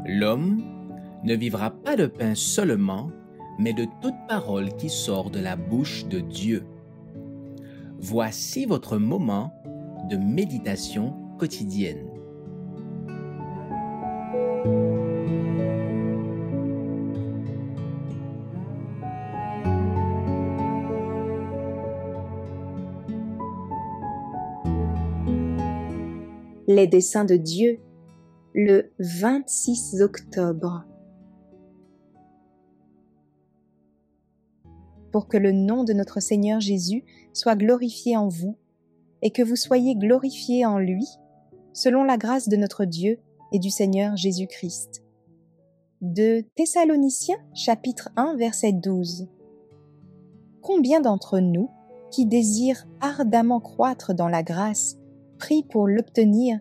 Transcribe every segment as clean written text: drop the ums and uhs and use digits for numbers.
L'homme ne vivra pas de pain seulement, mais de toute parole qui sort de la bouche de Dieu. Voici votre moment de méditation quotidienne. Les desseins de Dieu, le 26 octobre. Pour que le nom de notre Seigneur Jésus soit glorifié en vous et que vous soyez glorifiés en lui, selon la grâce de notre Dieu et du Seigneur Jésus-Christ. De Thessaloniciens, chapitre 1, verset 12. Combien d'entre nous, qui désirent ardemment croître dans la grâce, prient pour l'obtenir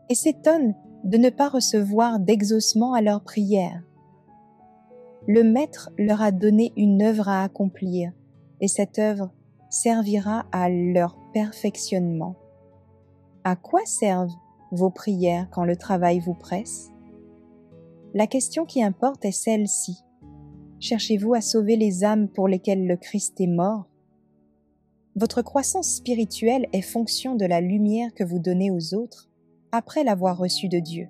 et s'étonnent de ne pas recevoir d'exaucement à leurs prières? Le Maître leur a donné une œuvre à accomplir, et cette œuvre servira à leur perfectionnement. À quoi servent vos prières quand le travail vous presse? La question qui importe est celle-ci. Cherchez-vous à sauver les âmes pour lesquelles le Christ est mort? Votre croissance spirituelle est fonction de la lumière que vous donnez aux autres après l'avoir reçue de Dieu.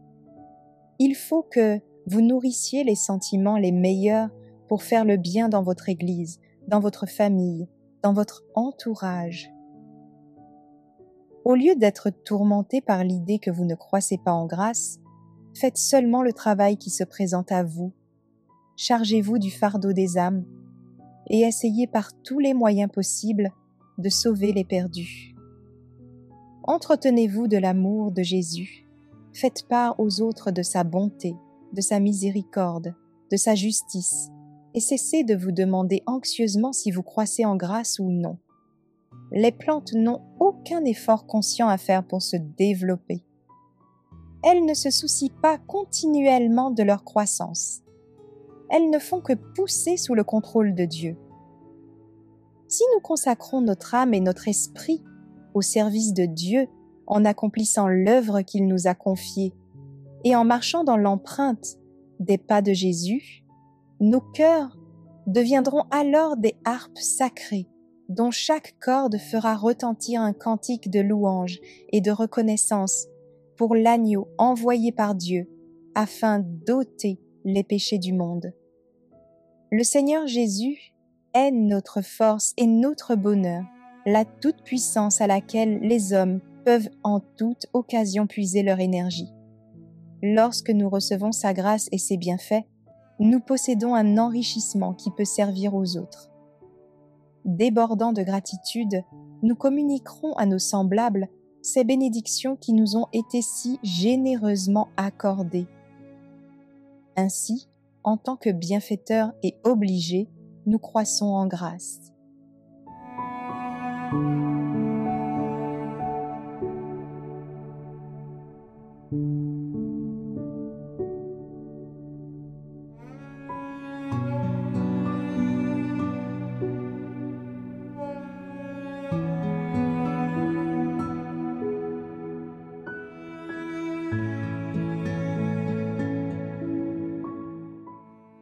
Il faut que vous nourrissiez les sentiments les meilleurs pour faire le bien dans votre Église, dans votre famille, dans votre entourage. Au lieu d'être tourmenté par l'idée que vous ne croissez pas en grâce, faites seulement le travail qui se présente à vous. Chargez-vous du fardeau des âmes et essayez par tous les moyens possibles de sauver les perdus. Entretenez-vous de l'amour de Jésus. Faites part aux autres de sa bonté, de sa miséricorde, de sa justice, et cessez de vous demander anxieusement si vous croissez en grâce ou non. Les plantes n'ont aucun effort conscient à faire pour se développer. Elles ne se soucient pas continuellement de leur croissance. Elles ne font que pousser sous le contrôle de Dieu. Si nous consacrons notre âme et notre esprit au service de Dieu en accomplissant l'œuvre qu'il nous a confiée et en marchant dans l'empreinte des pas de Jésus, nos cœurs deviendront alors des harpes sacrées dont chaque corde fera retentir un cantique de louange et de reconnaissance pour l'agneau envoyé par Dieu afin d'ôter les péchés du monde. Le Seigneur Jésus est notre force et notre bonheur, la toute-puissance à laquelle les hommes peuvent en toute occasion puiser leur énergie. Lorsque nous recevons sa grâce et ses bienfaits, nous possédons un enrichissement qui peut servir aux autres. Débordant de gratitude, nous communiquerons à nos semblables ces bénédictions qui nous ont été si généreusement accordées. Ainsi, en tant que bienfaiteurs et obligés, nous croissons en grâce.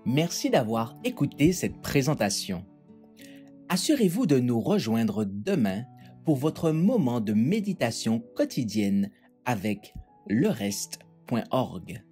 Merci d'avoir écouté cette présentation. Assurez-vous de nous rejoindre demain pour votre moment de méditation quotidienne avec lereste.org.